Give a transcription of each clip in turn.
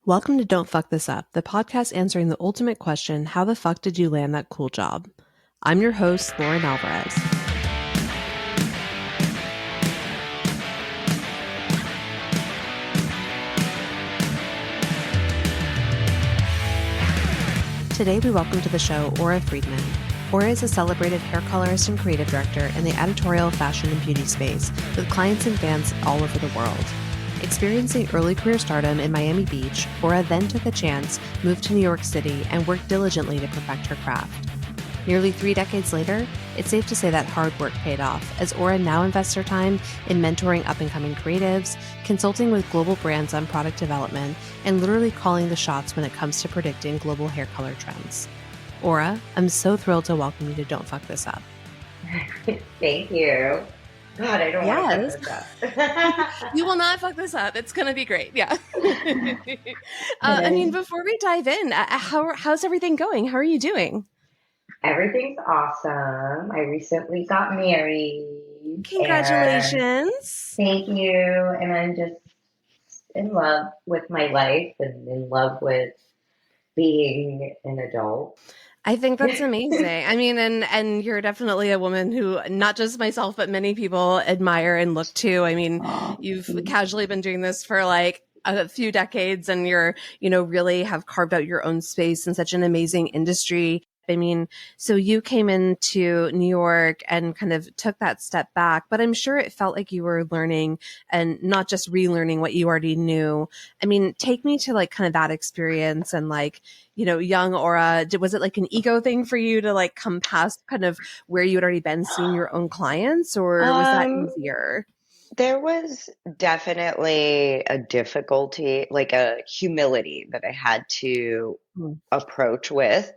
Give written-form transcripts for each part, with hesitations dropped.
Welcome to Don't Fuck This Up, the podcast answering the ultimate question, how the fuck did you land that cool job? I'm your host, Lauren Alvarez. Today we welcome to the show Aura Friedman. Aura is a celebrated hair colorist and creative director in the editorial, fashion, and beauty space with clients and fans all over the world. Experiencing early career stardom in Miami Beach, Aura then took a chance, moved to New York City, and worked diligently to perfect her craft. Nearly 3 decades later, it's safe to say that hard work paid off, as Aura now invests her time in mentoring up-and-coming creatives, consulting with global brands on product development, and literally calling the shots when it comes to predicting global hair color trends. Aura, I'm so thrilled to welcome you to Don't Fuck This Up. Thank you. God, I don't want to fuck this up. You will not fuck this up. It's going to be great. Yeah. I mean, before we dive in, how's everything going? How are you doing? Everything's awesome. I recently got married. Congratulations. Thank you. And I'm just in love with my life and in love with being an adult. I think that's amazing. I mean, and you're definitely a woman who not just myself, but many people admire and look to. I mean, you've casually been doing this for like a few decades and really have carved out your own space in such an amazing industry. I mean, so you came into New York and kind of took that step back, but I'm sure it felt like you were learning and not just relearning what you already knew. I mean, take me to like kind of that experience and like, young Aura, was it like an ego thing for you to like come past kind of where you had already been seeing your own clients, or was that easier? There was definitely a difficulty, like a humility that I had to approach with.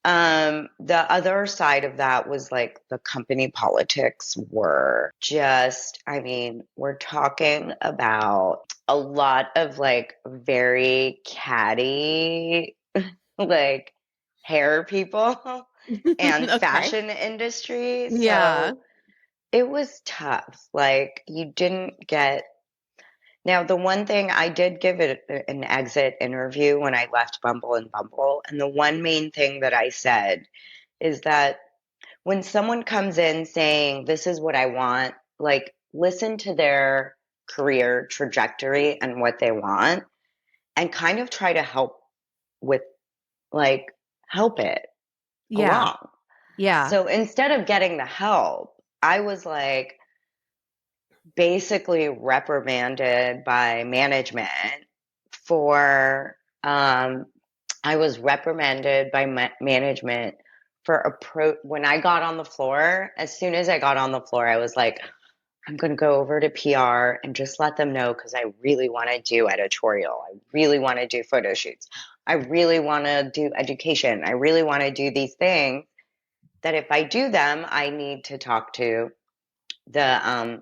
The other side of that was like the company politics were just, I mean, we're talking about a lot of like very catty, like hair people and Okay. fashion industry. Yeah. So it was tough. Like you didn't get now, the one thing I did give it an exit interview when I left Bumble and Bumble, and the one main thing that I said is that when someone comes in saying, this is what I want, like listen to their career trajectory and what they want and kind of try to help with help it along. Yeah. So instead of getting the help, I was like, basically reprimanded by management for I was reprimanded by management for when I got on the floor. As soon as I got on the floor, I was like, I'm going to go over to PR and just let them know, because I really want to do editorial, I really want to do photo shoots, I really want to do education, I really want to do these things, that if I do them, I need to talk to the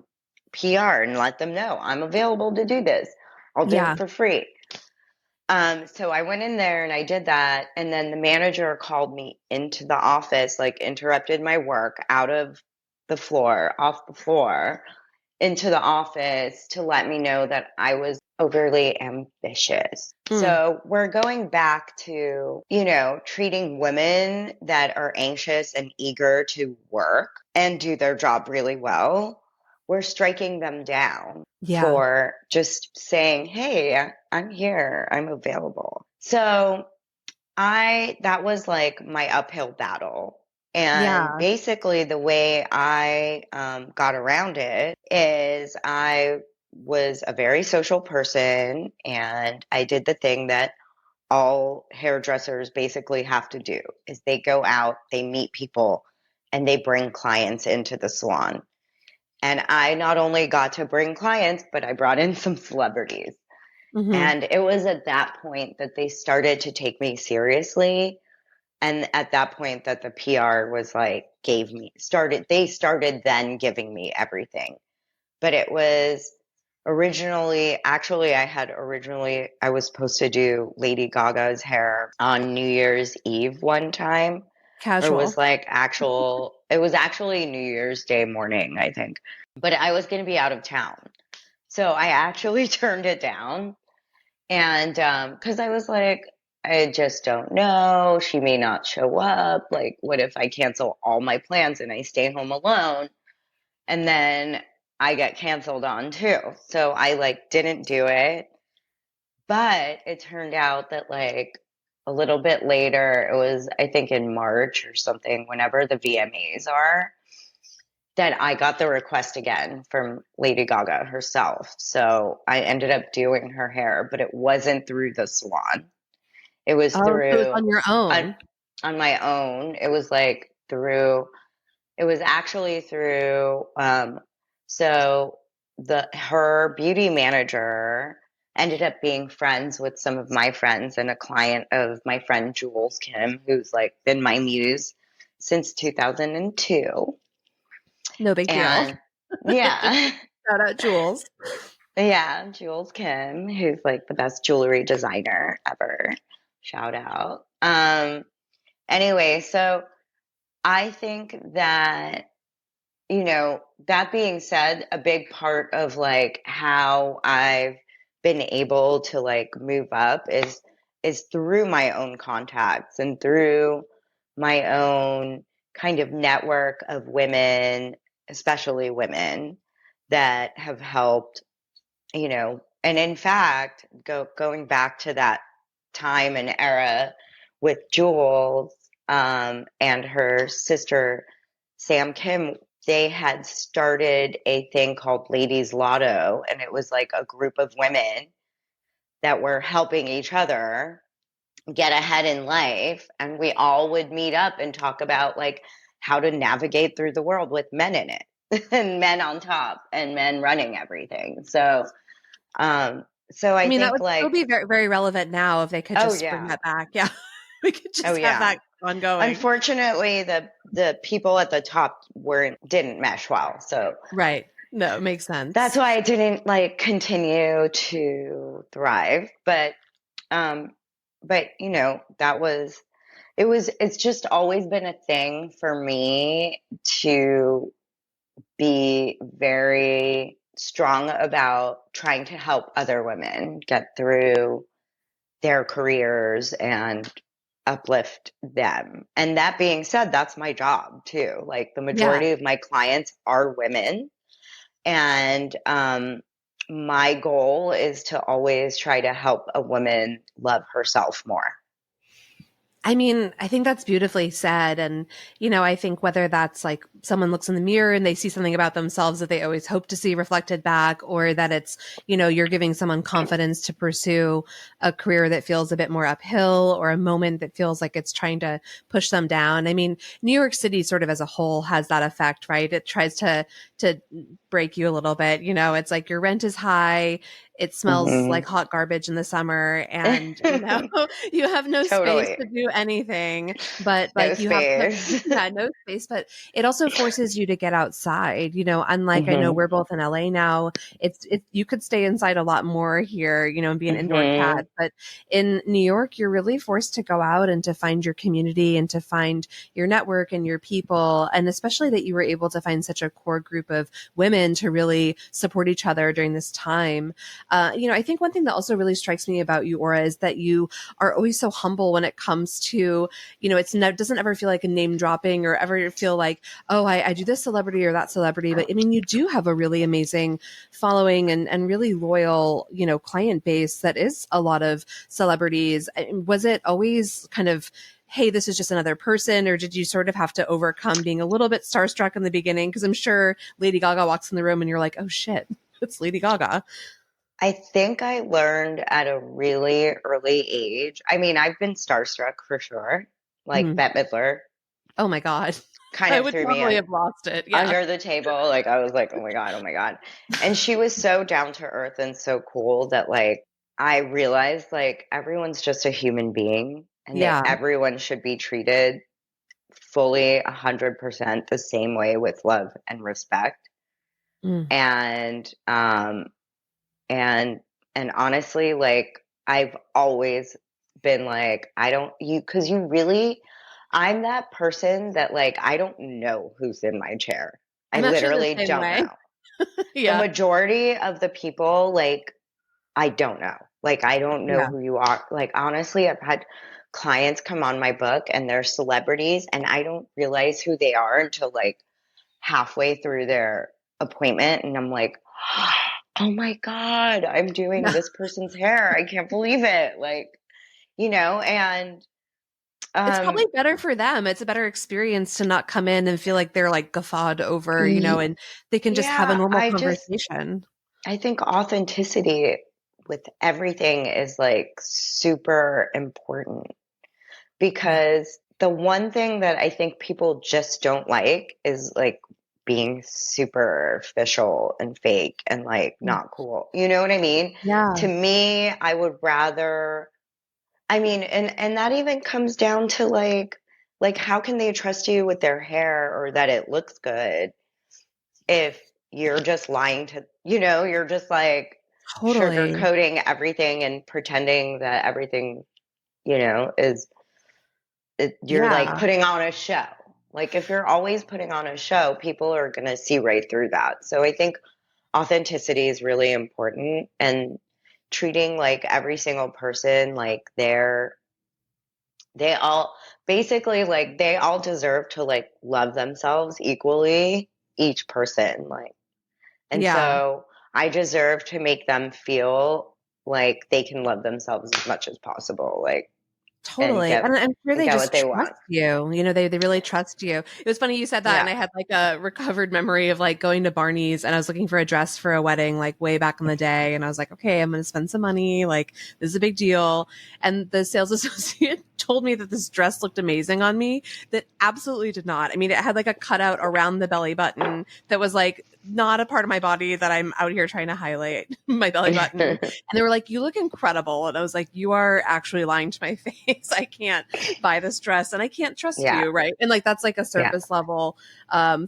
PR and let them know I'm available to do this. I'll do it for free. So I went in there and I did that. And then the manager called me into the office, like interrupted my work out of the floor, off the floor, into the office to let me know that I was overly ambitious. So we're going back to, treating women that are anxious and eager to work and do their job really well. We're striking them down for just saying, hey, I'm here, I'm available. So that was like my uphill battle. And basically the way I got around it is I was a very social person, and I did the thing that all hairdressers basically have to do, is they go out, they meet people, and they bring clients into the salon. And I not only got to bring clients, but I brought in some celebrities. And it was at that point that they started to take me seriously. And at that point that the PR was like, they started then giving me everything. But it was I was supposed to do Lady Gaga's hair on New Year's Eve one time. Casual. Or it was actually New Year's Day morning, I think. But I was going to be out of town. So I actually turned it down. And because I was like, I just don't know. She may not show up. Like, what if I cancel all my plans and I stay home alone? And then I get canceled on too. So I like didn't do it. But it turned out that like a little bit later, it was, I think in March or something, whenever the VMAs are, that I got the request again from Lady Gaga herself. So I ended up doing her hair, but it wasn't through the salon. It was Oh, so it was through on your on, own. on my own. It was like through it was actually through so the her beauty manager ended up being friends with some of my friends and a client of my friend Jules Kim, who's like been my muse since 2002. No big deal. And yeah. Shout out Jules. Yeah, Jules Kim, who's like the best jewelry designer ever. Shout out. Anyway, so I think that, that being said, a big part of like how I've been able to like move up is through my own contacts and through my own kind of network of women, especially women that have helped, and in fact, going back to that time and era with Jules, and her sister Sam Kim, they had started a thing called Ladies Lotto, and it was like a group of women that were helping each other get ahead in life, and we all would meet up and talk about like how to navigate through the world with men in it and men on top and men running everything. Um, so I I mean, that think would still like, be very, very relevant now if they could oh just bring yeah, that back. Yeah. We could oh just have yeah. that ongoing. Unfortunately, the people at the top weren't didn't mesh well, so Right. No, it makes that's sense. why I didn't like continue to thrive. Um, but that was it's just always been a thing for me to be very strong about trying to help other women get through their careers and uplift them. And that being said, that's my job too. Like the Yeah. majority of my clients are women. And my goal is to always try to help a woman love herself more. I mean, I think that's beautifully said. And, I think whether that's like someone looks in the mirror and they see something about themselves that they always hope to see reflected back, or that it's, you're giving someone confidence to pursue a career that feels a bit more uphill, or a moment that feels like it's trying to push them down. I mean, New York City sort of as a whole has that effect, right? It tries to break you a little bit. It's like your rent is high. It smells Mm-hmm. like hot garbage in the summer, and you have no space Totally. to do anything, but No like you have no, space. yeah, no space. But it also forces you to get outside. Unlike, I know Mm-hmm. we're both in LA now, you could stay inside a lot more here, and be an indoor Mm-hmm. cat. But in New York, you're really forced to go out and to find your community and to find your network and your people, and especially that you were able to find such a core group of women to really support each other during this time. I think one thing that also really strikes me about you, Aura, is that you are always so humble when it comes to, doesn't ever feel like a name dropping, or ever feel like, oh, I do this celebrity or that celebrity. But I mean, you do have a really amazing following, and really loyal, client base that is a lot of celebrities. Was it always kind of, hey, this is just another person? Or did you sort of have to overcome being a little bit starstruck in the beginning? Because I'm sure Lady Gaga walks in the room and you're like, oh shit, it's Lady Gaga. I think I learned at a really early age. I mean, I've been starstruck for sure. Like Mhm. Bette Midler Oh my God. kind I of would threw me totally have lost it. Yeah. under the table. Like I was like, oh my God, oh my God. And she was so down to earth and so cool that like I realized like everyone's just a human being and that Yeah. everyone should be treated fully 100% the same way with love and respect. Mm. And and and honestly, like I've always been like, I don't you because you really I'm that person that like I don't know who's in my chair. I I'm actually the literally same don't way. know. The Yeah. majority of the people, like, I don't know. Like, I don't know Yeah. who you are. Like, honestly, I've had clients come on my book and they're celebrities, and I don't realize who they are until like halfway through their appointment. And I'm like, oh my God, I'm doing Yeah. this person's hair. I can't believe it. Like, and It's um, probably better for them. It's a better experience to not come in and feel like they're like guffawed over, y- and they can just have a yeah, normal conversation. I think authenticity with everything is like super important, Yeah. because the one thing that I think people just don't like is like being superficial and fake and like Mm. not cool. You know what I mean? To Yeah. me, I would rather, I mean, and that even comes down to like how can they trust you with their hair or that it looks good if you're just lying to, you're just like Totally. sugarcoating everything and pretending that everything, is you're like Yeah. putting on a show. Like if you're always putting on a show, people are going to see right through that. So I think authenticity is really important, and treating like every single person like they all basically like they all deserve to like love themselves equally, each person, like, and Yeah. so I deserve to make them feel like they can love themselves as much as possible, like, and Totally. get And I'm sure and they get what just they trust want. you. They really trust you. It was funny you said that, and Yeah. I had like a recovered memory of like going to Barney's and I was looking for a dress for a wedding like way back in the day. And I was like, okay, I'm going to spend some money. Like, this is a big deal. And the sales associate told me that this dress looked amazing on me. That absolutely did not. I mean, it had like a cutout around the belly button that was like not a part of my body that I'm out here trying to highlight my belly button. And they were like, you look incredible. And I was like, you are actually lying to my face. I can't buy this dress and I can't trust Yeah. you. Right. And like, that's like a Yeah. surface level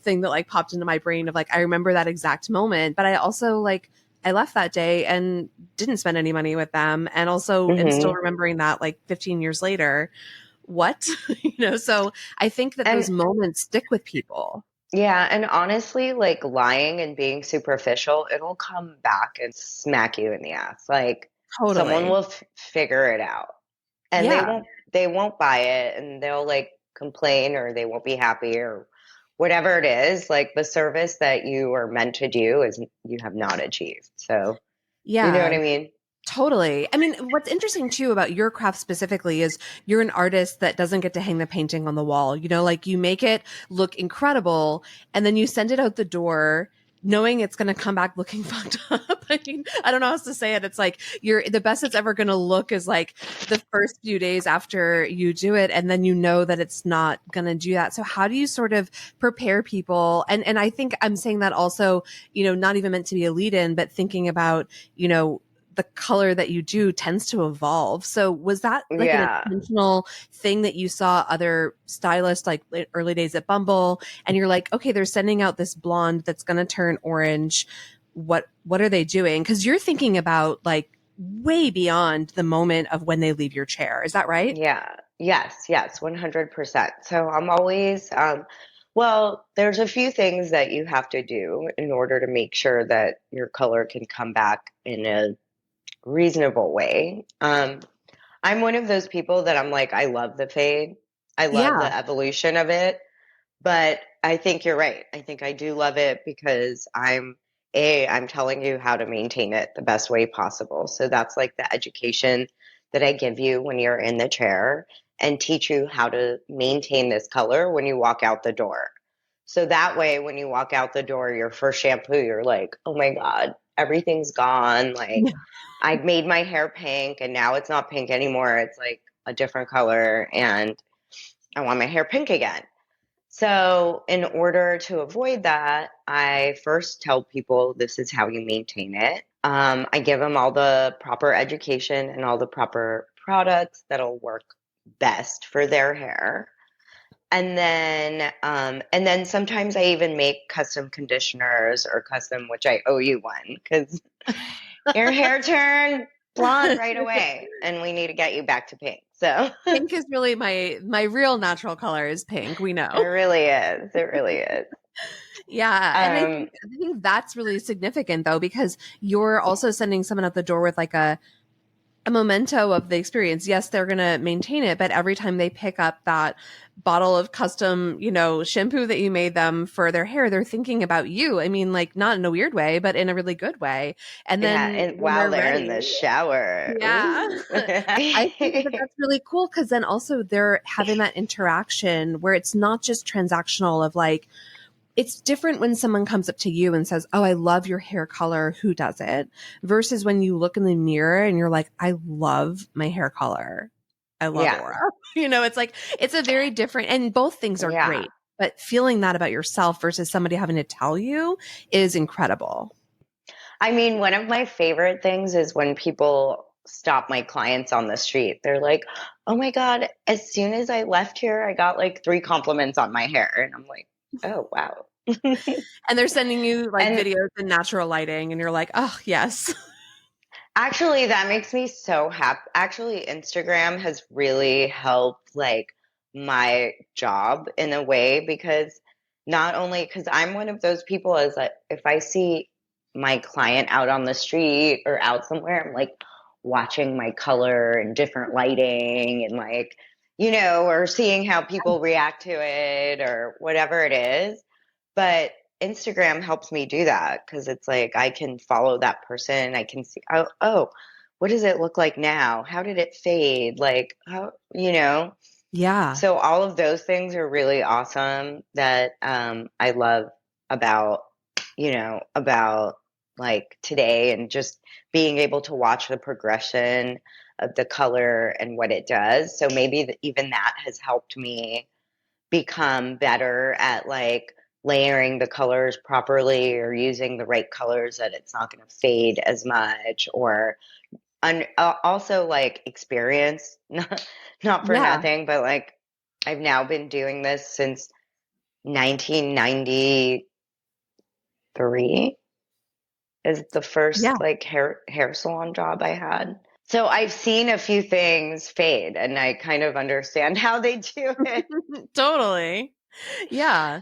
thing that like popped into my brain of like, I remember that exact moment, but I also like, I left that day and didn't spend any money with them. And also am still Hmm. remembering that like 15 years later. What? So I think that And those moments stick with people. yeah, and honestly, like lying and being superficial, it'll come back and smack you in the ass. Like someone Totally. will figure it out, and they Yeah. won't buy it, and they'll like complain, or they won't be happy, or whatever it is. Like the service that you are meant to do is you have not achieved. So, you know what Yeah. I mean? Totally. I mean, what's interesting too about your craft specifically is you're an artist that doesn't get to hang the painting on the wall. Like you make it look incredible and then you send it out the door knowing it's going to come back looking fucked up. I mean, I don't know how else to say it. It's like the best it's ever going to look is like the first few days after you do it. And then that it's not going to do that. So how do you sort of prepare people? And I think I'm saying that also, not even meant to be a lead in, but thinking about, the color that you do tends to evolve. So was that like an Yeah. intentional thing that you saw other stylists like early days at Bumble and you're like, okay, they're sending out this blonde that's going to turn orange. What are they doing? Cuz you're thinking about like way beyond the moment of when they leave your chair. Is that right? Yeah. Yes, 100%. So I'm always, well, there's a few things that you have to do in order to make sure that your color can come back in a reasonable way. I'm one of those people that I'm like, I love the fade. I love Yeah. the evolution of it. But I think you're right. I think I do love it because I'm telling you how to maintain it the best way possible. So that's like the education that I give you when you're in the chair, and teach you how to maintain this color when you walk out the door. So that way, when you walk out the door, your first shampoo, you're like, oh my God, everything's gone. Like, Yeah. I made my hair pink and now it's not pink anymore. It's like a different color, and I want my hair pink again. So, in order to avoid that, I first tell people this is how you maintain it. I give them all the proper education and all the proper products that'll work best for their hair. And then sometimes I even make custom conditioners or custom, which I owe you one because your hair turned blonde right away, and we need to get you back to pink. So Pink is really my real natural color is pink. We it know. really is. It really is. Yeah. And Um, I think that's really significant though, because you're also sending someone out the door with like a memento of the experience. Yes, they're going to maintain it, but every time they pick up that bottle of custom, shampoo that you made them for their hair, they're thinking about you. I mean, like not in a weird way, but in a really good way. And Yeah, then and when while they're they're in the ready, shower. yeah. Ooh. I think that that's really cool because then also they're having that interaction where it's not just transactional of like, it's different when someone comes up to you and says, "Oh, I love your hair color. Who does it?" Versus when you look in the mirror and you're like, "I love my hair color. I love Yeah. Aura." It's like, it's a very different, and both things are Yeah. great. But feeling that about yourself versus somebody having to tell you is incredible. I mean, one of my favorite things is when people stop my clients on the street. They're like, "Oh my God, as soon as I left here, I got like 3 compliments on my hair." And I'm like, "Oh, wow." And they're sending you like And videos in natural lighting, and you're like, "Oh, yes." actually, that makes me so happy. Actually, Instagram has really helped like my job in a way because not only because I'm one of those people as like if I see my client out on the street or out somewhere, I'm like watching my color and different lighting and like, or seeing how people react to it or whatever it is. But Instagram helps me do that because it's like I can follow that person. I can see, oh, what does it look like now? How did it fade? Like, how. Yeah. So all of those things are really awesome that I love about, about like today and just being able to watch the progression of the color and what it does. So maybe even that has helped me become better at like layering the colors properly or using the right colors that it's not going to fade as much or also like experience not for Yeah. nothing but like I've now been doing this since 1993 is the Yeah. first like hair salon job I had. So I've seen a few things fade and I kind of understand how they do it. Totally. Yeah.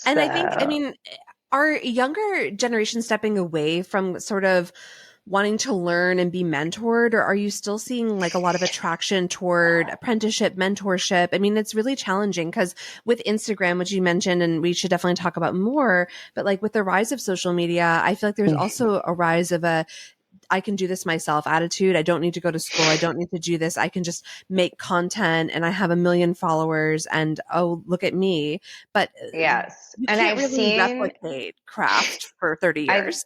And I So mean, are younger generations stepping away from sort of wanting to learn and be mentored, or are you still seeing like a lot of attraction toward apprenticeship, mentorship? I mean, it's really challenging because with Instagram, which you mentioned, and we should definitely talk about more, but like with the rise of social media, I feel like there's also a rise of a I can do this myself attitude. I don't need to go to school. I don't need to do this. I can just make content and I have a million followers and oh, look at me. But yes. you And can't I've really seen replicate craft for 30 I've years.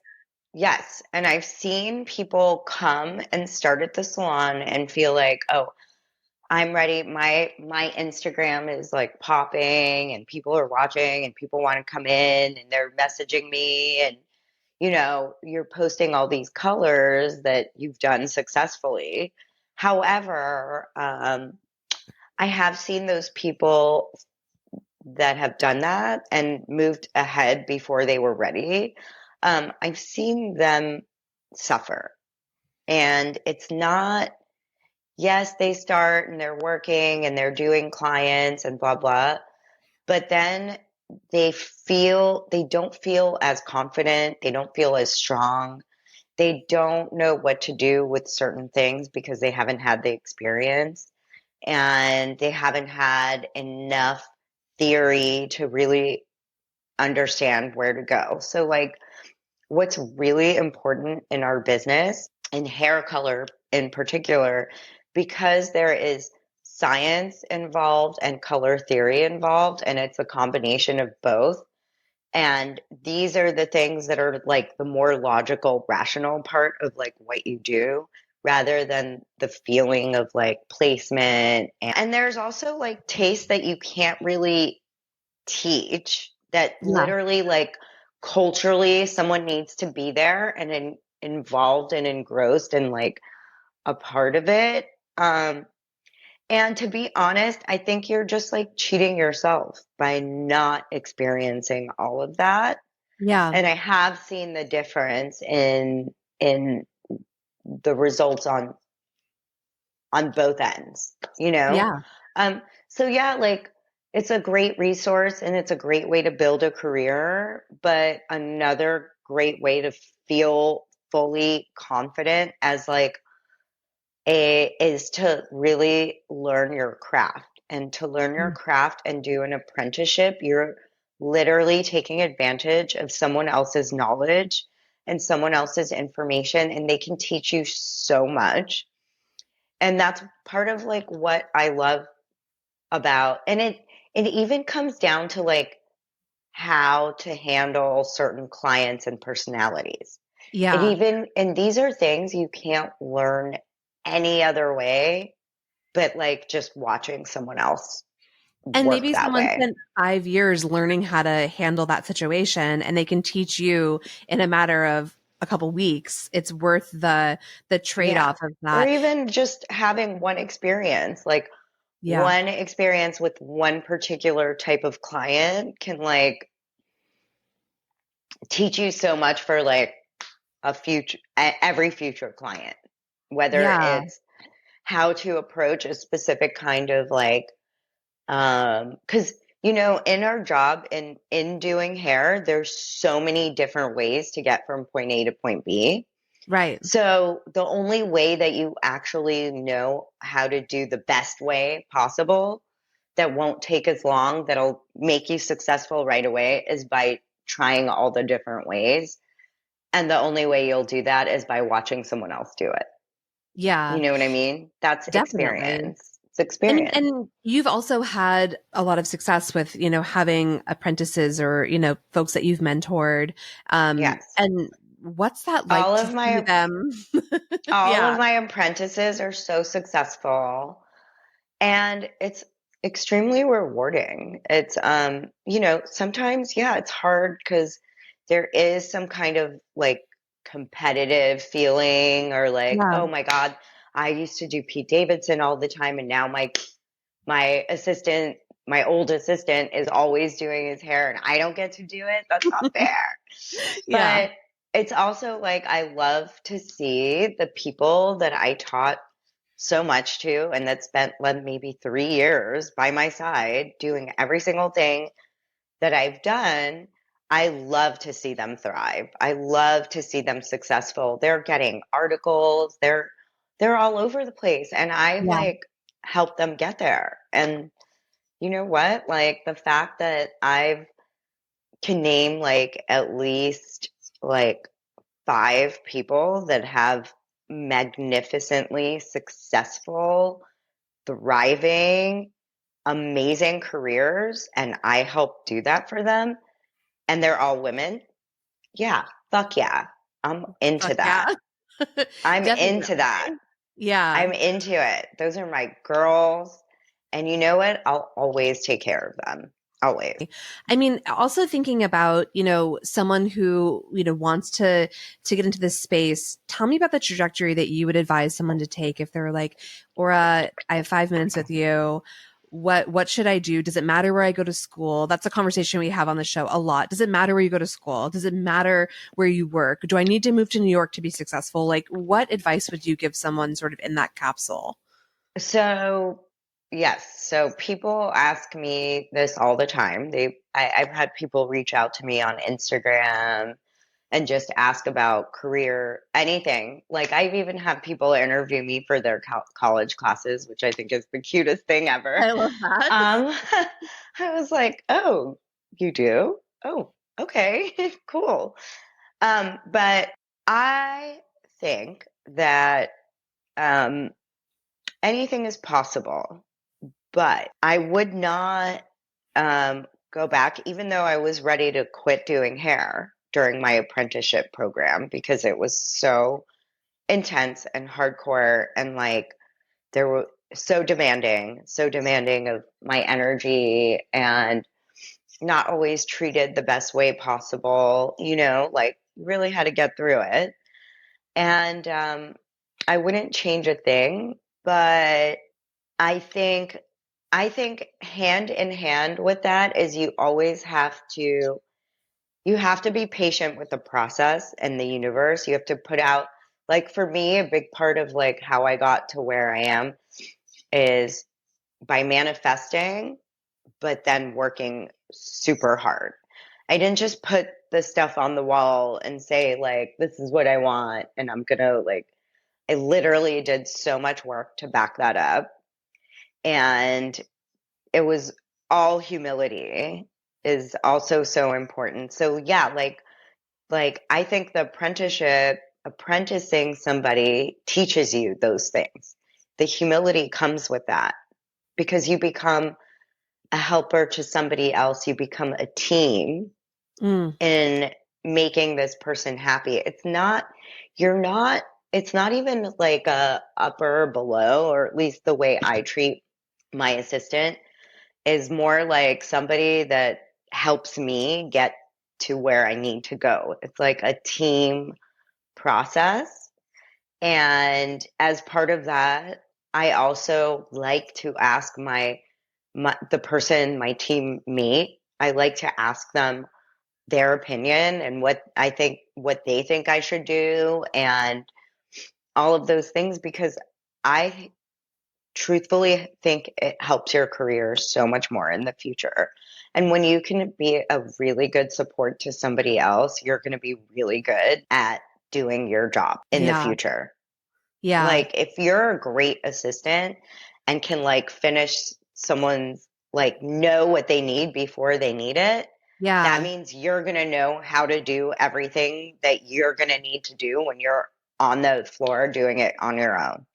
yes, and I've seen people come and start at the salon and feel like, "Oh, I'm ready. My Instagram is like popping and people are watching and people want to come in and they're messaging me and you're posting all these colors that you've done successfully." However, I have seen those people that have done that and moved ahead before they were ready. I've seen them suffer. And it's not, yes, they start and they're working and they're doing clients and blah, blah, but then they don't feel as confident. They don't feel as strong. They don't know what to do with certain things because they haven't had the experience and they haven't had enough theory to really understand where to go. So, like, what's really important in our business, in hair color in particular, because there is science involved and color theory involved, and it's a combination of both. And these are the things that are like the more logical, rational part of like what you do rather than the feeling of like placement. And there's also like taste that you can't really teach that Yeah. literally like culturally someone needs to be there and involved and engrossed and like a part of it. And to be honest, I think you're just like cheating yourself by not experiencing all of that. Yeah. And I have seen the difference in the results on both ends, you know? Yeah. Um, so yeah, like it's a great resource and it's a great way to build a career, but another great way to feel fully confident as like is to really learn your craft. And to learn your Mm. craft and do an apprenticeship, you're literally taking advantage of someone else's knowledge and someone else's information, and they can teach you so much. And that's part of like what I love about, and it even comes down to like how to handle certain clients and personalities. It Yeah. even, and these are things you can't learn any other way but like just watching someone else And work maybe that someone way. spent 5 years learning how to handle that situation and they can teach you in a matter of a couple weeks. It's worth the Yeah. trade-off of Or that. even just having one experience, like Yeah. one experience with one particular type of client can like teach you so much for like every future client, whether Yeah. it's how to approach a specific kind of like, because in our job in doing hair, there's so many different ways to get from point A to point B. Right. So the only way that you actually know how to do the best way possible that won't take as long, that'll make you successful right away is by trying all the different ways. And the only way you'll do that is by watching someone else do it. You Yeah, know what I mean? That's definitely. experience. It's experience. And you've also had a lot of success with, having apprentices or, folks that you've mentored. Yes. And what's that like All to of see my them? all Yeah. of my apprentices are so successful. And it's extremely rewarding. It's sometimes yeah, it's hard because there is some kind of like competitive feeling or like, Yeah. oh my God, I used to do Pete Davidson all the time and now my assistant, my old assistant is always doing his hair and I don't get to do it. That's not fair. Yeah. But it's also like I love to see the people that I taught so much to and that spent like, maybe 3 years by my side doing every single thing that I've done. I love to see them thrive. I love to see them successful. They're getting articles. They're all over the place and I've Yeah. like helped them get there. And you know what? Like the fact that I've can name like at least like 5 people that have magnificently successful, thriving, amazing careers, and I help do that for them, and they're all women. Yeah, fuck yeah. I'm into Fuck yeah. that. I'm into that. Definitely. Yeah. I'm into it. Those are my girls. And you know what? I'll always take care of them. Always. I mean, also thinking about, someone who, wants to get into this space, tell me about the trajectory that you would advise someone to take if they're like, Aura, I have 5 minutes with you. What should I do? Does it matter where I go to school? That's a conversation we have on the show a lot. Does it matter where you go to school? Does it matter where you work? Do I need to move to New York to be successful? Like, what advice would you give someone sort of in that capsule? So, yes. So people ask me this all the time. I've had people reach out to me on Instagram and just ask about career, anything. Like I've even had people interview me for their college classes, which I think is the cutest thing ever. I love that. Um, I was like, oh, you do? Oh, okay, cool. But I think that um, anything is possible, but I would not go back, even though I was ready to quit doing hair during my apprenticeship program because it was so intense and hardcore and like there were so demanding of my energy and not always treated the best way possible, like really had to get through it. And I wouldn't change a thing, but I think I think hand in hand with that is you have to be patient with the process and the universe. You have to put out, like for me, a big part of like how I got to where I am is by manifesting, but then working super hard. I didn't just put the stuff on the wall and say like this is what I want and I'm gonna like I literally did so much work to back that up. And it was all humility is also so important. So yeah, like I think the apprenticing somebody teaches you those things. The humility comes with that because you become a helper to somebody else. You become a team Mm. in making this person happy. It's not even like a upper or below, or at least the way I treat my assistant is more like somebody that helps me get to where I need to go. It's like a team process. And as part of that, I also like to ask the person, my teammate, I like to ask them their opinion and what they think I should do and all of those things because I truthfully think it helps your career so much more in the future. And when you can be a really good support to somebody else, you're going to be really good at doing your job in the Yeah. future. Yeah. Like if you're a great assistant and can like finish someone's like know what they need before they need it, that Yeah. means you're going to know how to do everything that you're going to need to do when you're on the floor doing it on your own.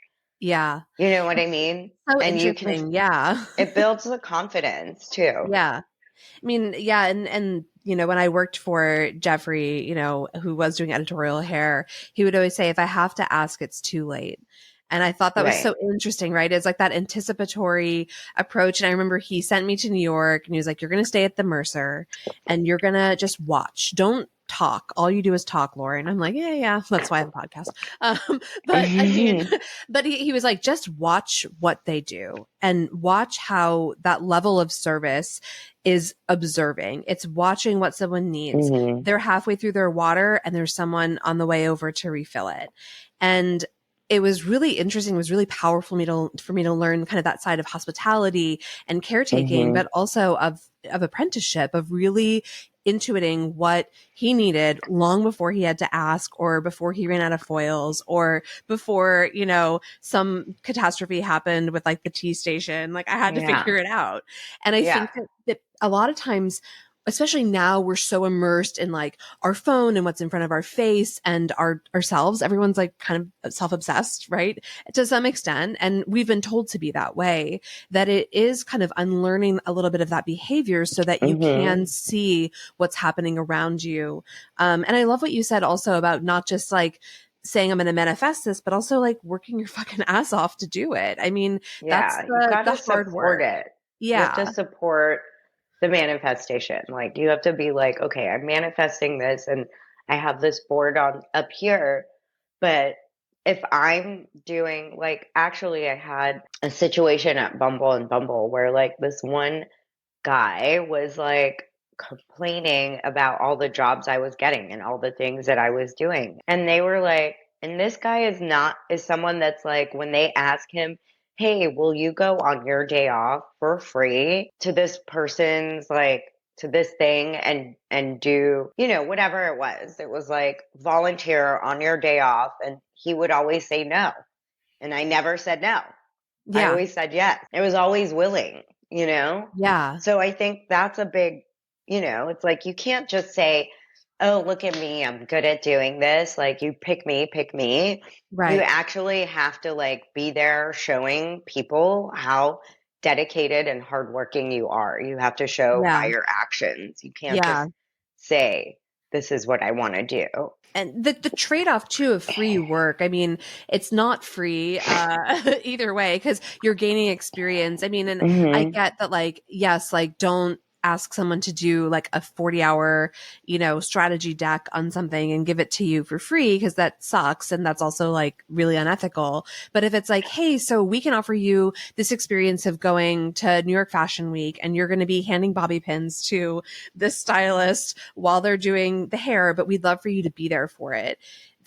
Yeah. You know what I mean? So And you can, interesting. Yeah. it builds the confidence too. Yeah. I mean, yeah, and when I worked for Jeffrey, who was doing editorial hair, he would always say, if I have to ask, it's too late. And I thought that was Right. so interesting, right? It's like that anticipatory approach. And I remember he sent me to New York and he was like, you're going to stay at the Mercer and you're going to just watch. Don't talk. All you do is talk, Lauren. I'm like, yeah, yeah. That's why I have a podcast. But I mean, but he was like, just watch what they do and watch how that level of service is observing. It's watching what someone needs. Hmm. They're halfway through their water and there's someone on the way over to refill it. And it was really interesting. It was really powerful for me to learn kind of that side of hospitality and caretaking, Hmm. but also of apprenticeship, of really intuiting what he needed long before he had to ask or before he ran out of foils or before, some catastrophe happened with like the tea station. Like I had to Yeah. figure it out. And I Yeah. think that a lot of times, especially now, we're so immersed in like our phone and what's in front of our face and ourselves. Everyone's like kind of self-obsessed, right? To some extent. And we've been told to be that way, that it is kind of unlearning a little bit of that behavior so that you Hmm. can see what's happening around you. And I love what you said also about not just like saying I'm going to manifest this, but also like working your fucking ass off to do it. I mean, that's Yeah. You've got the to hard support work. it. You have to Yeah. support the manifestation. Like you have to be like, okay, I'm manifesting this and I have this board on up here. But if I'm doing like actually I had a situation at Bumble and Bumble where like this one guy was like complaining about all the jobs I was getting and all the things that I was doing. And they were like, and this guy is someone that's like, when they ask him, hey, will you go on your day off for free to this person's like, to this thing and do, whatever it was like volunteer on your day off. And he would always say no. And I never said no. I Yeah. always said yes. I was always willing, you know? Yeah. So I think that's a big, it's like you can't just say, oh, look at me. I'm good at doing this. Like you pick me, pick me. You Right. actually have to like be there showing people how dedicated and hardworking you are. You have to show Yeah. by your actions. You can't just Yeah. say, this is what I want to do. And the trade-off too of free work, I mean, it's not free either way because you're gaining experience. I mean, and I Hmm. get that, like, yes, like don't ask someone to do like a 40-hour, strategy deck on something and give it to you for free because that sucks and that's also like really unethical. But if it's like, hey, so we can offer you this experience of going to New York Fashion Week and you're going to be handing bobby pins to this stylist while they're doing the hair, but we'd love for you to be there for it.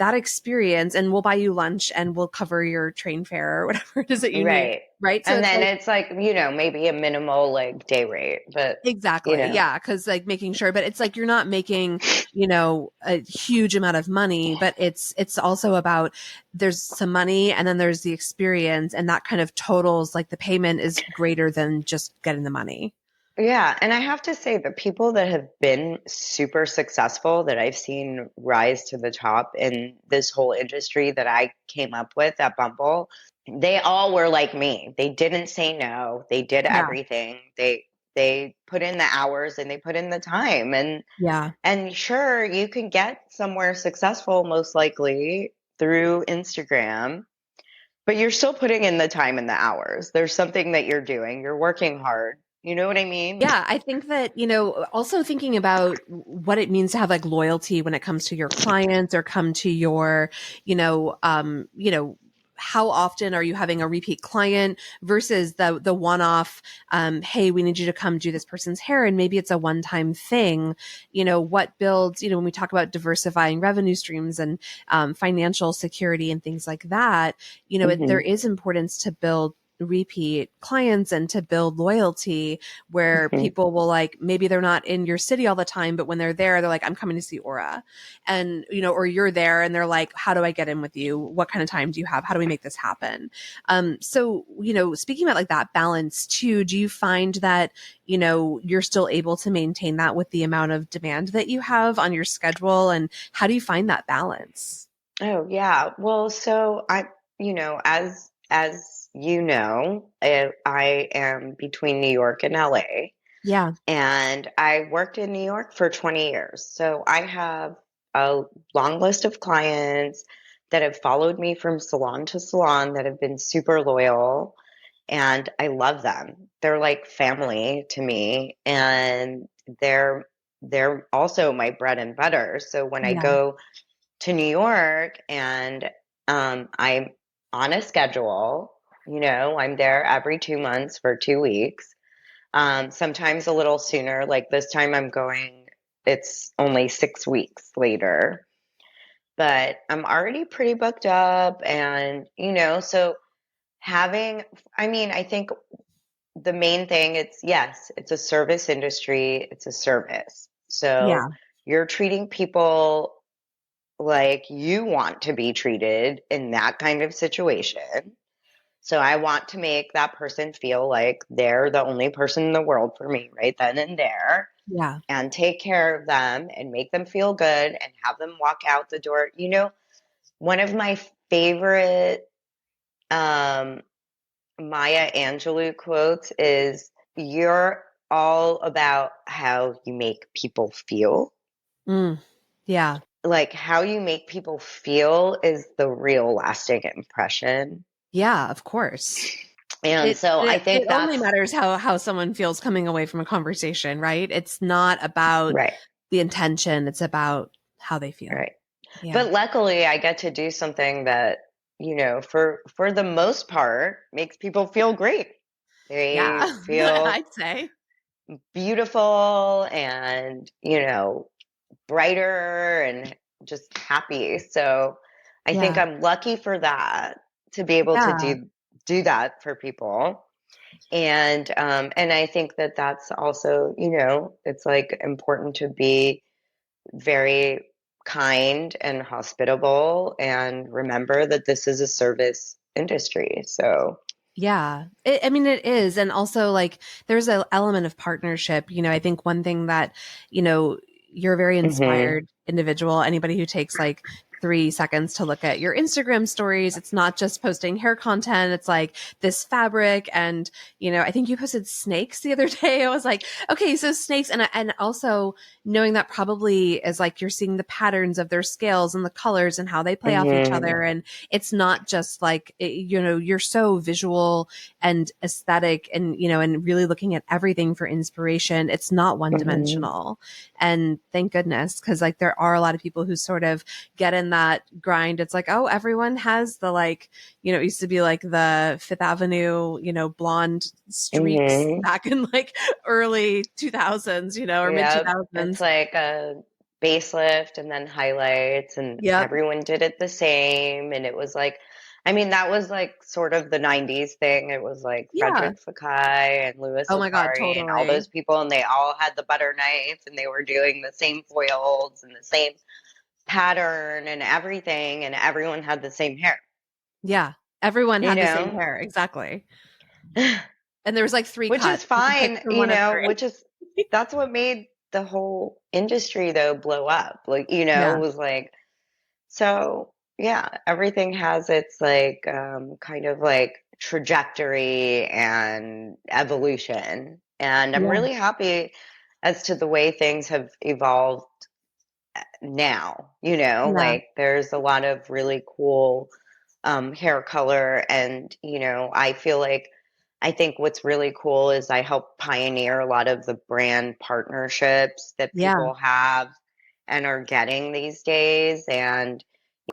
that experience, and we'll buy you lunch and we'll cover your train fare or whatever it is that you need. Right. Right. So And it's then like, it's like, maybe a minimal like day rate, but you exactly. know, Yeah. Cause like making sure, but it's like you're not making, a huge amount of money, but it's also about there's some money and then there's the experience, and that kind of totals like the payment is greater than just getting the money. yeah. And I have to say, the people that have been super successful that I've seen rise to the top in this whole industry that I came up with at Bumble, they all were like me. They didn't say no. They did Yeah. everything. They put in the hours and they put in the time. Yeah. And sure, you can get somewhere successful most likely through Instagram, but you're still putting in the time and the hours. There's something that you're doing. You're working hard. You know what I mean? Yeah, I think that, also thinking about what it means to have like loyalty when it comes to your clients or come to your, how often are you having a repeat client versus the one-off, hey, we need you to come do this person's hair, and maybe it's a one-time thing. What builds, when we talk about diversifying revenue streams and financial security and things like that, there Hmm. is importance to build repeat clients and to build loyalty where Hmm. people will like, maybe they're not in your city all the time, but when they're there, they're like, I'm coming to see Aura. And, or you're there and they're like, how do I get in with you? What kind of time do you have? How do we make this happen? So, speaking about like that balance too, do you find that, you're still able to maintain that with the amount of demand that you have on your schedule? And how do you find that balance? Oh, yeah. Well, so as I am between New York and LA, Yeah. and I worked in New York for 20 years. So I have a long list of clients that have followed me from salon to salon that have been super loyal, and I love them. They're like family to me, and they're also my bread and butter. So when I Yeah. go to New York and I'm on a schedule, I'm there every 2 months for 2 weeks. Sometimes a little sooner. Like this time I'm going, it's only 6 weeks later, but I'm already pretty booked up. And, so I think the main thing, yes, it's a service industry, it's a service. So Yeah. you're treating people like you want to be treated in that kind of situation. So I want to make that person feel like they're the only person in the world for me right then and there, Yeah. and take care of them and make them feel good and have them walk out the door. One of my favorite um, Maya Angelou quotes is, "You're all about how you make people feel." Mm. Yeah. Like, how you make people feel is the real lasting impression. Yeah, of course. And It so I it it think only that's matters how someone feels coming away from a conversation, right? It's not about right, the intention, it's about how they feel. right. Yeah. But luckily, I get to do something that, for the most part, makes people feel great. They Yeah. feel I'd say. beautiful and, brighter and just happy. So I think Yeah. I'm lucky for that, to be able to Yeah. do that for people. And I think that that's also, it's like important to be very kind and hospitable and remember that this is a service industry. So, Yeah. I mean, it is. And also, like, there's an element of partnership. I think one thing that, you know, you're a very hmm. inspired individual. Anybody who takes like 3 seconds to look at your Instagram stories, it's not just posting hair content. It's like this fabric. And, I think you posted snakes the other day. I was like, okay, so snakes. And also knowing that probably is like you're seeing the patterns of their scales and the colors and how they play off each Hmm. other. And it's not just like, you're so visual and aesthetic and, and really looking at everything for inspiration. It's not one Hmm. dimensional. And thank goodness, because like there are a lot of people who sort of get in that grind. It's like, oh, everyone has the like, it used to be like the Fifth Avenue, blonde streaks Hmm. back in like early 2000s, or mid Yep. It's 2000s. like a facelift and then highlights, and Yep. everyone did it the same. And it was like, I mean, that was like sort of the 90s thing. It was like Yeah. Frederick Fekkai and Louis Oh my God, Latari and all totally. those people, and they all had the butter knife and they were doing the same foils and the same pattern and everything, and everyone had the same hair, Yeah. Everyone you had the same know? hair. Exactly. And there was like three Which is cuts. You could pick fine, from one of three. which is that's what made the whole industry though blow up. Like, Yeah. was like, so yeah, everything has its like kind of like trajectory and evolution. And I'm Yeah. really happy as to the way things have evolved now, Yeah. like there's a lot of really cool hair color. And, I feel like I think what's really cool is I help pioneer a lot of the brand partnerships that Yeah. people have and are getting these days. And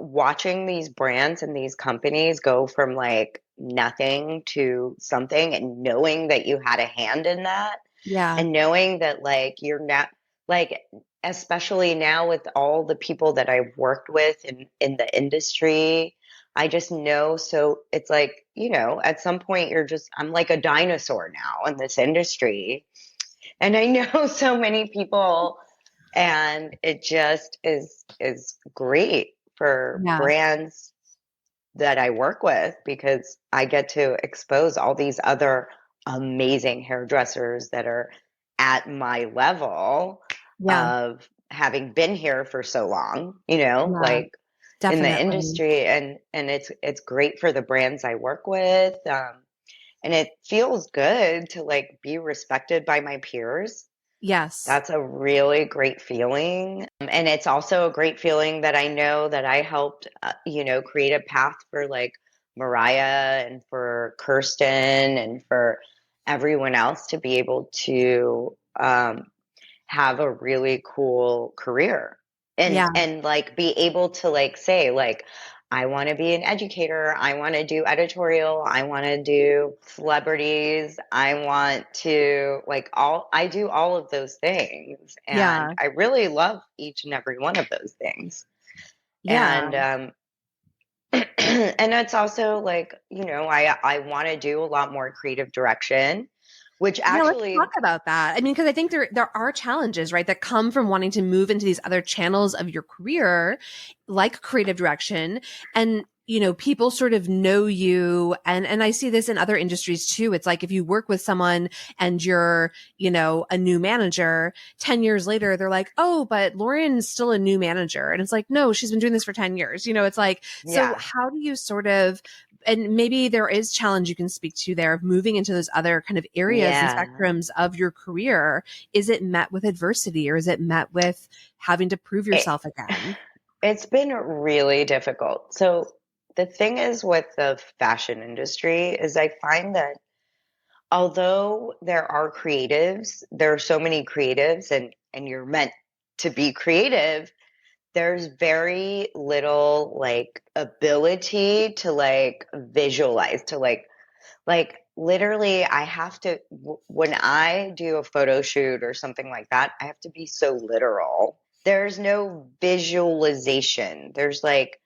watching these brands and these companies go from like nothing to something, and knowing that you had a hand in that, Yeah. and knowing that like you're not like, especially now with all the people that I've worked with in the industry, I just know. So it's like, at some point I'm like a dinosaur now in this industry, and I know so many people, and it just is great for Yeah. brands that I work with, because I get to expose all these other amazing hairdressers that are at my level Yeah. of having been here for so long, Yeah. like in the Definitely. industry. And it's great for the brands I work with. And it feels good to like be respected by my peers. Yes. That's a really great feeling. And it's also a great feeling that I know that I helped, create a path for like Mariah and for Kirsten and for everyone else to be able to have a really cool career, and Yeah. like be able to like say like, I want to be an educator, I want to do editorial, I want to do celebrities, I want to like, all I do all of those things, and Yeah. I really love each and every one of those things. Yeah. And and it's also like, I want to do a lot more creative direction, which Yeah, let's talk actually, about that. I mean, because I think there are challenges, right, that come from wanting to move into these other channels of your career, like creative direction, and people sort of know you, and I see this in other industries too. It's like if you work with someone and you're, a new manager, 10 years later, they're like, "Oh, but Lauren's still a new manager." And it's like, "No, she's been doing this for 10 years." It's like, so yeah, how do you sort of, and maybe there is challenge you can speak to there of moving into those other kind of areas and yeah. spectrums of your career. Is it met with adversity, or is it met with having to prove It, yourself again? it's been really difficult. So the thing is with the fashion industry is I find that although there are so many creatives, and you're meant to be creative, there's very little like ability to like visualize, to like literally I have to when I do a photo shoot or something like that, I have to be so literal. There's no visualization. There's like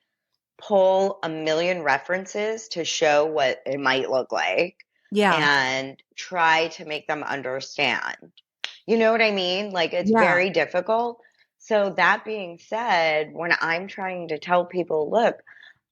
pull a million references to show what it might look like Yeah. and try to make them understand. You know what I mean? Like it's Yeah. very difficult. So that being said, when I'm trying to tell people, look,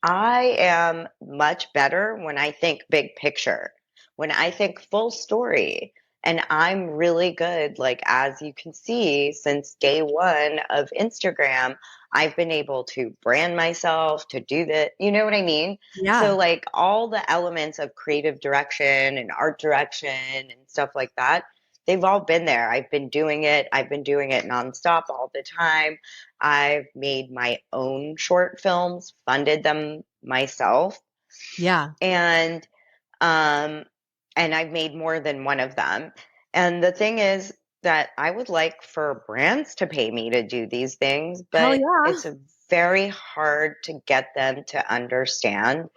I am much better when I think big picture, when I think full story. And I'm really good, like, as you can see, since day one of Instagram, I've been able to brand myself, to do that. You know what I mean? So, Yeah. like, all the elements of creative direction and art direction and stuff like that, they've all been there. I've been doing it. I've been doing it nonstop all the time. I've made my own short films, funded them myself, Yeah. and um and I've made more than one of them. And the thing is that I would like for brands to pay me to do these things, Hell but yeah. it's very hard to get them to understand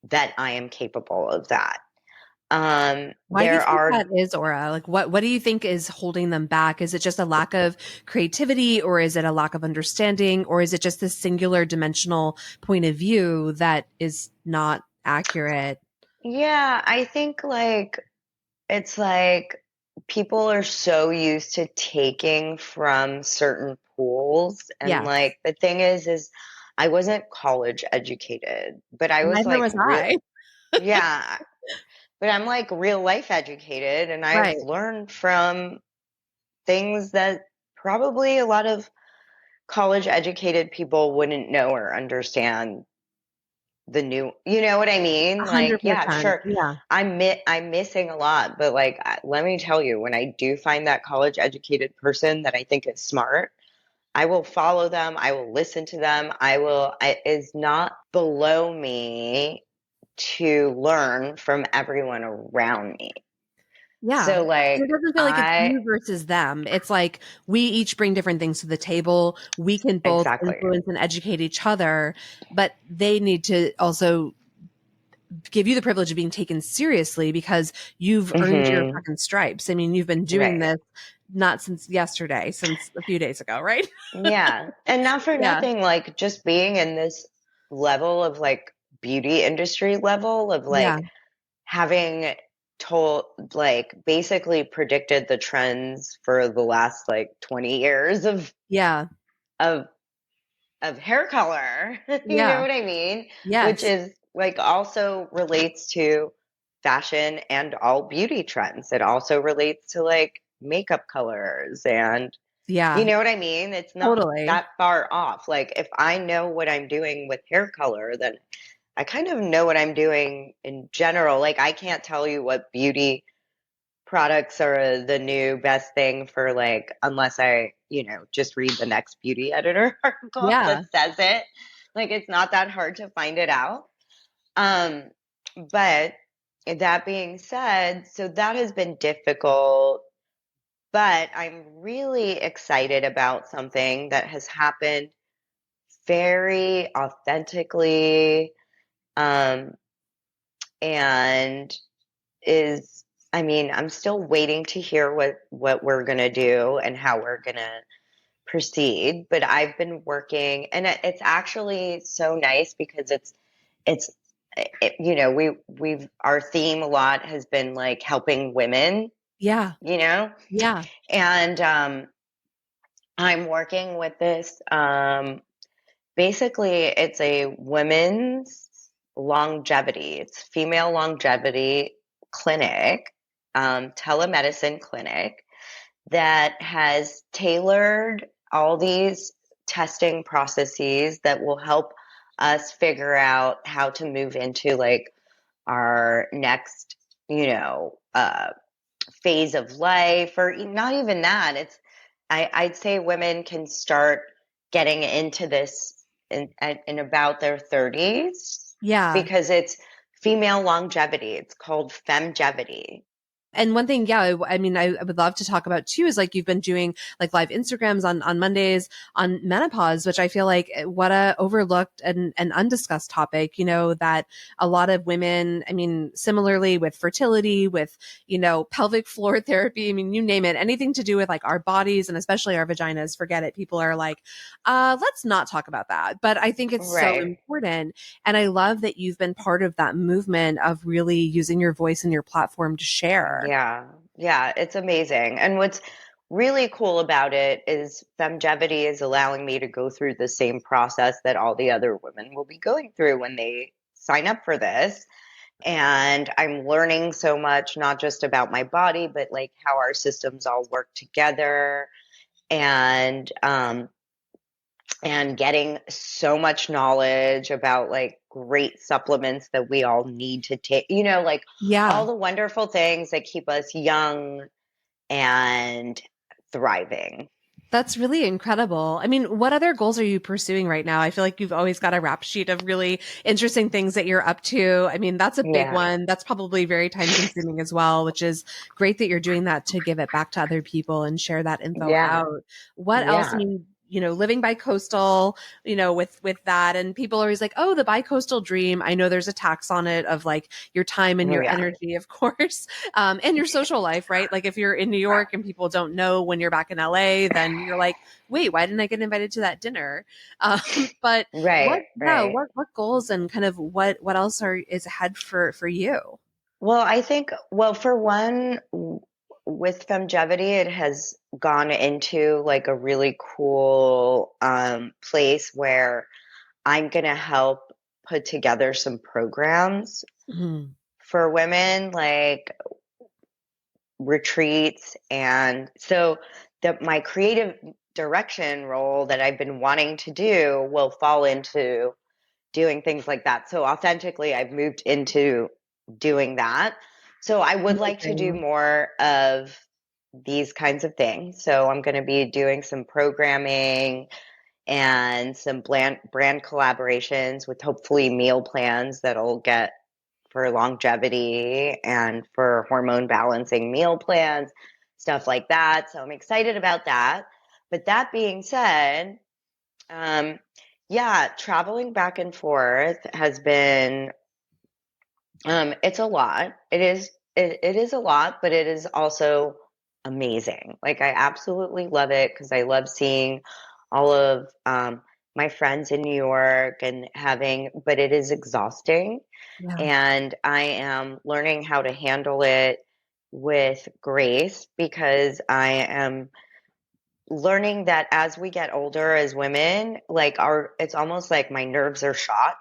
that I am capable of that. Why do you There think that are, is, Aura? Like what do you think is holding them back? Is it just a lack of creativity, or is it a lack of understanding, or is it just this singular dimensional point of view that is not accurate? yeah, I think like it's like people are so used to taking from certain pools. And Yes. like the thing is I wasn't college educated, but I was Neither like was real, I. yeah, but I'm like real life educated and I've Right. learned from things that probably a lot of college educated people wouldn't know or understand the new, you know what I mean? Like, yeah, 100%. sure. Yeah. I'm missing a lot, but like let me tell you, when I do find that college educated person that I think is smart, I will follow them, I will listen to them. It is not below me to learn from everyone around me. Yeah. So And it like doesn't feel like it's I you versus them. It's like we each bring different things to the table. We can both exactly. influence and educate each other, but they need to also give you the privilege of being taken seriously because you've earned your Hmm. fucking stripes. I mean, you've been doing Right. this not since yesterday, since a few days ago, right? Yeah. And not for Yeah. nothing, like just being in this level of like beauty industry level of Yeah. like having told like basically predicted the trends for the last like 20 years Yeah. of of hair color. You know Yeah. what I mean? Which Yes. is like also relates to fashion and all beauty trends. It also relates to like makeup colors and you Yeah. know what I mean? It's not Totally. that far off. Like if I know what I'm doing with hair color, then I kind of know what I'm doing in general. Like I can't tell you what beauty products are the new best thing for like unless I, just read the next beauty editor article Yeah. that says it. Like it's not that hard to find it out. Um, but that being said, so that has been difficult, but I'm really excited about something that has happened very authentically, um, and is I mean, I'm still waiting to hear what we're gonna do and how we're gonna proceed. But I've been working, and it's actually so nice because it's we've our theme a lot has been like helping women, Yeah. you know, Yeah. and I'm working with this. Basically, it's a women's longevity, it's female longevity clinic, telemedicine clinic that has tailored all these testing processes that will help us figure out how to move into like our next, phase of life, or not even that. I'd say women can start getting into this in about their 30s Yeah. because it's female longevity. It's called femgevity. And one thing, yeah, I mean, I would love to talk about too is like you've been doing like live Instagrams on Mondays on menopause, which I feel like what a overlooked and undiscussed topic, that a lot of women, I mean, similarly with fertility, with, pelvic floor therapy, I mean, you name it, anything to do with like our bodies and especially our vaginas, forget it. People are like, let's not talk about that. But I think it's so Right. important. And I love that you've been part of that movement of really using your voice and your platform to share. Yeah. Yeah. It's amazing. And what's really cool about it is femgevity is allowing me to go through the same process that all the other women will be going through when they sign up for this. And I'm learning so much, not just about my body, but like how our systems all work together. And and getting so much knowledge about like great supplements that we all need to take, like Yeah. all the wonderful things that keep us young and thriving. That's really incredible. I mean, what other goals are you pursuing right now? I feel like you've always got a rap sheet of really interesting things that you're up to. I mean, that's a big Yeah. one. That's probably very time consuming as well, which is great that you're doing that to give it back to other people and share that info Yeah. out. What else? I Yeah. mean, living bi-coastal, with that. And people are always like, oh, the bi-coastal dream. I know there's a tax on it of like your time and Oh, your yeah. energy, of course, and your social life, right? Like if you're in New York and people don't know when you're back in LA, then you're like, wait, why didn't I get invited to that dinner? But Right, right. what goals and kind of what else is ahead for you? Well, I think, well, for one, with Femgevity, it has gone into like a really cool place where I'm going to help put together some programs Mhm. for women, like retreats. And so my creative direction role that I've been wanting to do will fall into doing things like that. So authentically, I've moved into doing that. So I would like to do Amazing. more of these kinds of things. So I'm going to be doing some programming and some brand collaborations with hopefully meal plans that'll get for longevity and for hormone balancing meal plans, stuff like that. So I'm excited about that. But that being said, yeah, traveling back and forth has been, it's a lot. It is a lot, but it is also amazing. Like I absolutely love it because I love seeing all of my friends in New York and but it is exhausting. Yeah. And I am learning how to handle it with grace because I am learning that as we get older as women, like it's almost like my nerves are shot.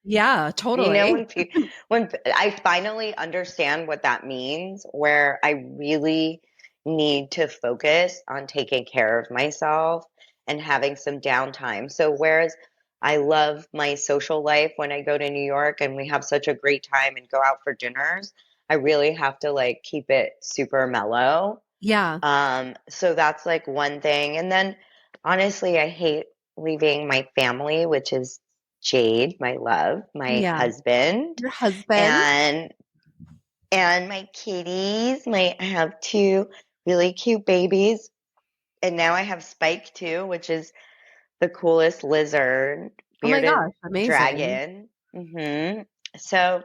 Yeah, You know, totally. when I finally understand what that means, where I really need to focus on taking care of myself and having some downtime. So whereas I love my social life when I go to New York and we have such a great time and go out for dinners, I really have to like keep it super mellow. Yeah. So that's like one thing. And then honestly, I hate leaving my family, which is Jade, my love, my Yeah. husband, Your husband. and my kitties. I have two really cute babies, and now I have Spike too, which is the coolest lizard, Oh my bearded gosh, amazing. dragon. So,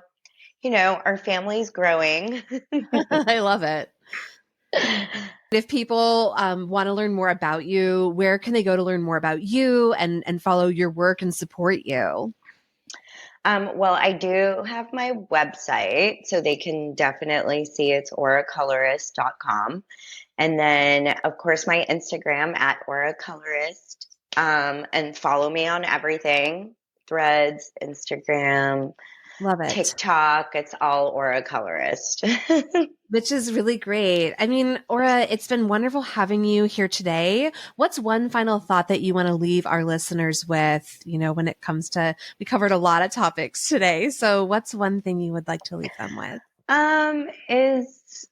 our family's growing. I love it. If people want to learn more about you, where can they go to learn more about you and follow your work and support you? Well, I do have my website, so they can definitely see it's auracolorist.com. And then, of course, my Instagram at auracolorist. And follow me on everything, Threads, Instagram, Love it. TikTok. It's all Aura Colorist. Which is really great. I mean, Aura, it's been wonderful having you here today. What's one final thought that you want to leave our listeners with, when it comes to, we covered a lot of topics today. So what's one thing you would like to leave them with? Is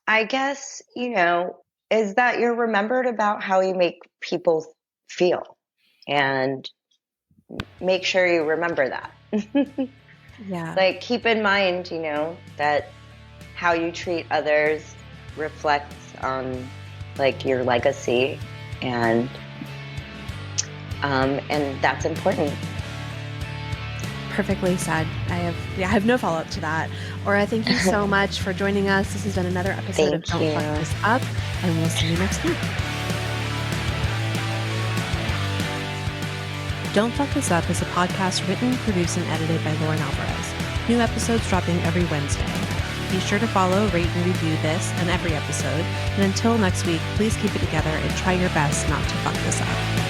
I guess, is that you're remembered about how you make people feel and make sure you remember that. Yeah. Like keep in mind, that how you treat others reflects on like your legacy and that's important. Perfectly said. I have no follow-up to that. Aura, thank you so much for joining us. This has been another episode of Don't Fuck This Up, and we'll see you next week. Don't Fuck This Up is a podcast written, produced, and edited by Lauren Alvarez. New episodes dropping every Wednesday. Be sure to follow, rate, and review this and every episode. And until next week, please keep it together and try your best not to fuck this up.